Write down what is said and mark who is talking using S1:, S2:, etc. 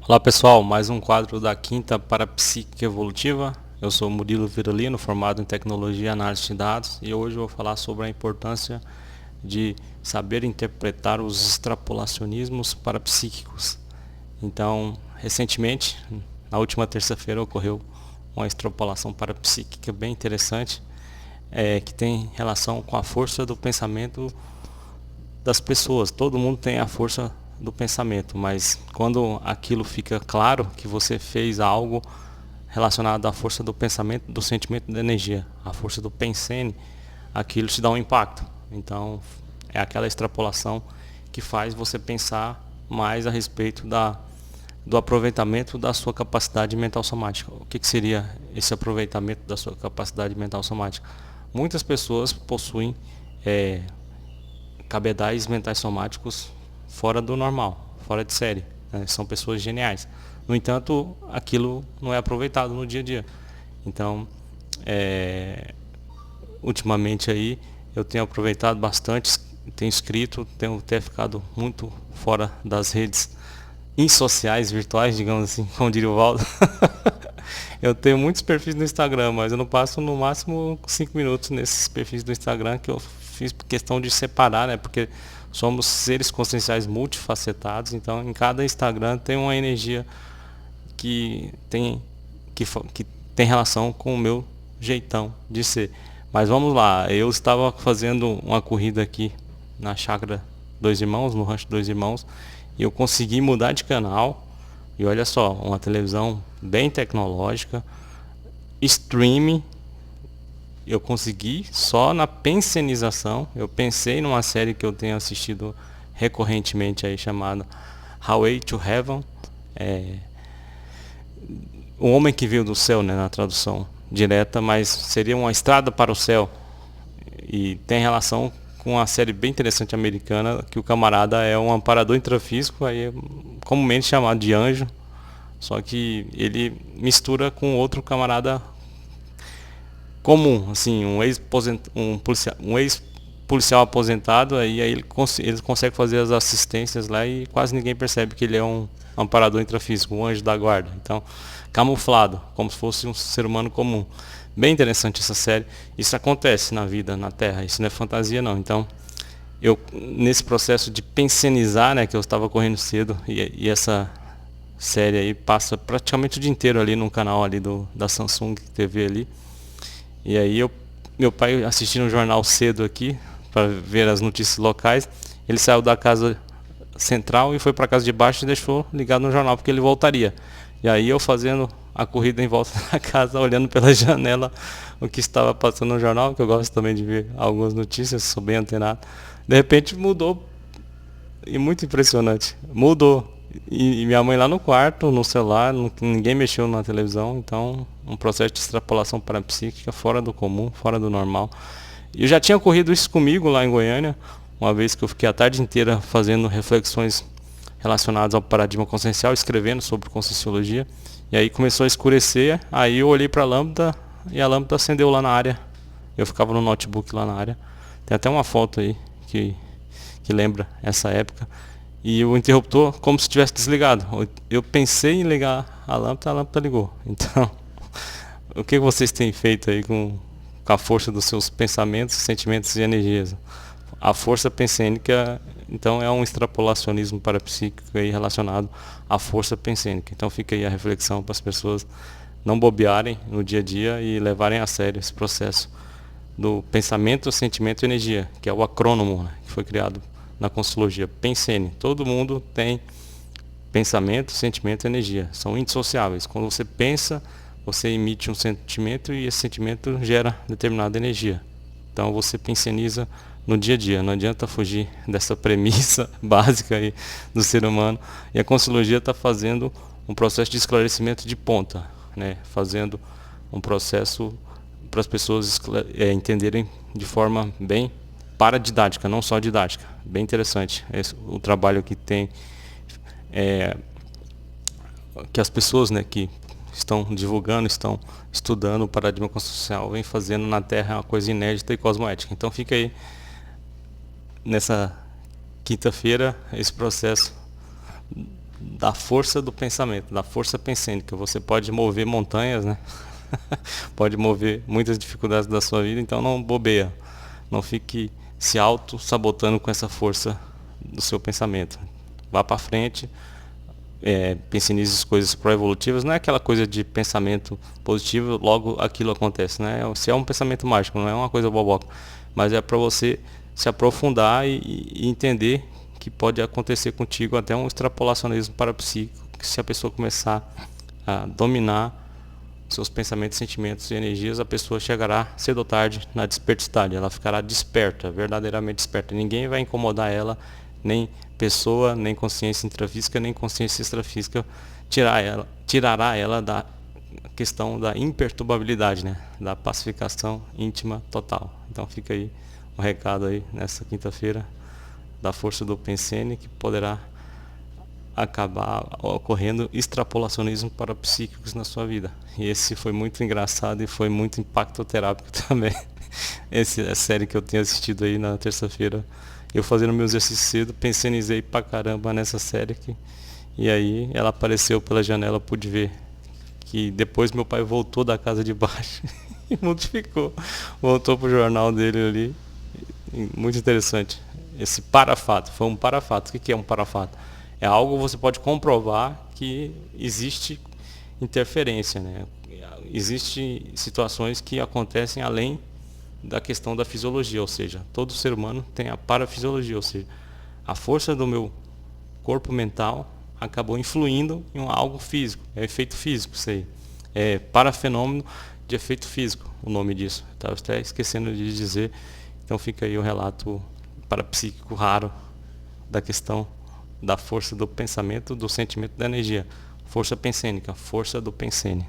S1: Olá pessoal, mais um quadro da Quinta Parapsíquica Evolutiva. Eu sou Murilo Virolino, formado em Tecnologia e Análise de Dados, e hoje eu vou falar sobre a importância de saber interpretar os extrapolacionismos parapsíquicos. Então, recentemente, na última terça-feira, ocorreu uma extrapolação parapsíquica bem interessante, que tem relação com a força do pensamento das pessoas. Todo mundo tem a força do pensamento, mas quando aquilo fica claro que você fez algo relacionado à força do pensamento, do sentimento, da energia, a força do pensene, aquilo te dá um impacto. Então é aquela extrapolação que faz você pensar mais a respeito do aproveitamento da sua capacidade mental somática. O que seria esse aproveitamento da sua capacidade mental somática? Muitas pessoas possuem cabedais mentais somáticos fora do normal, fora de série, né? São pessoas geniais. No entanto, aquilo não é aproveitado no dia a dia. Então, ultimamente aí eu tenho aproveitado bastante, tenho escrito, tenho até ficado muito fora das redes insociais, virtuais, digamos assim, como diria o Valdo. Eu tenho muitos perfis no Instagram, mas eu não passo no máximo 5 minutos nesses perfis do Instagram, que eu fiz questão de separar, né? Porque somos seres conscienciais multifacetados, então em cada Instagram tem uma energia que tem, que tem relação com o meu jeitão de ser. Mas vamos lá, eu estava fazendo uma corrida aqui na Chácara Dois Irmãos, no Rancho Dois Irmãos, e eu consegui mudar de canal. E olha só, uma televisão bem tecnológica, streaming, eu consegui só na pensenização. Eu pensei numa série que eu tenho assistido recorrentemente aí, chamada Highway to Heaven, O Homem que Veio do Céu, né, na tradução direta, mas seria uma estrada para o céu. E tem relação com uma série bem interessante americana, que o camarada é um amparador intrafísico, aí comumente chamado de anjo, só que ele mistura com outro camarada comum, assim, um ex-policial aposentado, aí ele consegue fazer as assistências lá e quase ninguém percebe que ele é um amparador intrafísico, um anjo da guarda. Então, camuflado, como se fosse um ser humano comum. Bem interessante essa série. Isso acontece na vida, na Terra, isso não é fantasia não. Então, eu nesse processo de pensionizar, né, que eu estava correndo cedo, e essa série aí passa praticamente o dia inteiro ali no canal ali da Samsung TV ali. E aí meu pai assistindo um jornal cedo aqui para ver as notícias locais. Ele saiu da casa central e foi para a casa de baixo e deixou ligado no jornal porque ele voltaria. E aí eu fazendo a corrida em volta da casa, olhando pela janela o que estava passando no jornal, que eu gosto também de ver algumas notícias, sou bem antenado. De repente mudou, e muito impressionante, mudou. E minha mãe lá no quarto, no celular, ninguém mexeu na televisão, então um processo de extrapolação parapsíquica fora do comum, fora do normal. E eu já tinha ocorrido isso comigo lá em Goiânia, uma vez que eu fiquei a tarde inteira fazendo reflexões relacionadas ao paradigma consciencial, escrevendo sobre conscienciologia, e aí começou a escurecer, aí eu olhei para a lâmpada e a lâmpada acendeu lá na área. Eu ficava no notebook lá na área. Tem até uma foto aí que lembra essa época. E o interruptor como se tivesse desligado. Eu pensei em ligar a lâmpada ligou. Então, o que vocês têm feito aí com a força dos seus pensamentos, sentimentos e energias? A força pensênica, então, é um extrapolacionismo parapsíquico aí relacionado à força pensênica. Então fica aí a reflexão para as pessoas não bobearem no dia a dia e levarem a sério esse processo do pensamento, sentimento e energia, que é o acrônomo, né, que foi criado na Conscienciologia, Pensene. Todo mundo tem pensamento, sentimento e energia. São indissociáveis. Quando você pensa, você emite um sentimento e esse sentimento gera determinada energia. Então você penseniza no dia a dia. Não adianta fugir dessa premissa básica aí do ser humano. E a Conscienciologia está fazendo um processo de esclarecimento de ponta, né? Fazendo um processo para as pessoas entenderem de forma bem paradidática, não só didática. Bem interessante o trabalho que tem, que as pessoas, né, que estão divulgando, estão estudando o paradigma consciencial, vem fazendo na Terra uma coisa inédita e cosmoética. Então fica aí, nessa quinta-feira, esse processo da força do pensamento, da força pensênica. Você pode mover montanhas, né? Pode mover muitas dificuldades da sua vida, então não bobeia. Não fique se auto-sabotando com essa força do seu pensamento. Vá para frente, pense nessas coisas pró-evolutivas. Não é aquela coisa de pensamento positivo, logo aquilo acontece, né? Se é um pensamento mágico, não é uma coisa boboca, mas é para você se aprofundar e entender que pode acontecer contigo até um extrapolacionismo parapsíquico, que se a pessoa começar a dominar seus pensamentos, sentimentos e energias, a pessoa chegará cedo ou tarde na desperticidade. Ela ficará desperta, verdadeiramente desperta. Ninguém vai incomodar ela, nem pessoa, nem consciência intrafísica, nem consciência extrafísica tirará ela da questão da imperturbabilidade, né? Da pacificação íntima total. Então fica aí um recado aí nessa quinta-feira da força do Pensene, que poderá acabar ocorrendo extrapolacionismo parapsíquicos na sua vida. E esse foi muito engraçado e foi muito impactoterápico também. Essa é a série que eu tenho assistido aí na terça-feira. Eu fazendo meu exercício cedo, pensenizei pra caramba nessa série aqui. E aí ela apareceu pela janela, eu pude ver que depois meu pai voltou da casa de baixo e modificou. Voltou pro jornal dele ali. Muito interessante. Esse parafato, foi um parafato. O que é um parafato? É algo que você pode comprovar que existe interferência, né? Existem situações que acontecem além da questão da fisiologia, ou seja, todo ser humano tem a parafisiologia, ou seja, a força do meu corpo mental acabou influindo em algo físico, é efeito físico, isso aí. É parafenômeno de efeito físico, o nome disso. Estava até esquecendo de dizer, então fica aí o relato parapsíquico raro da questão da força do pensamento, do sentimento, da energia. Força pensênica, força do pensene.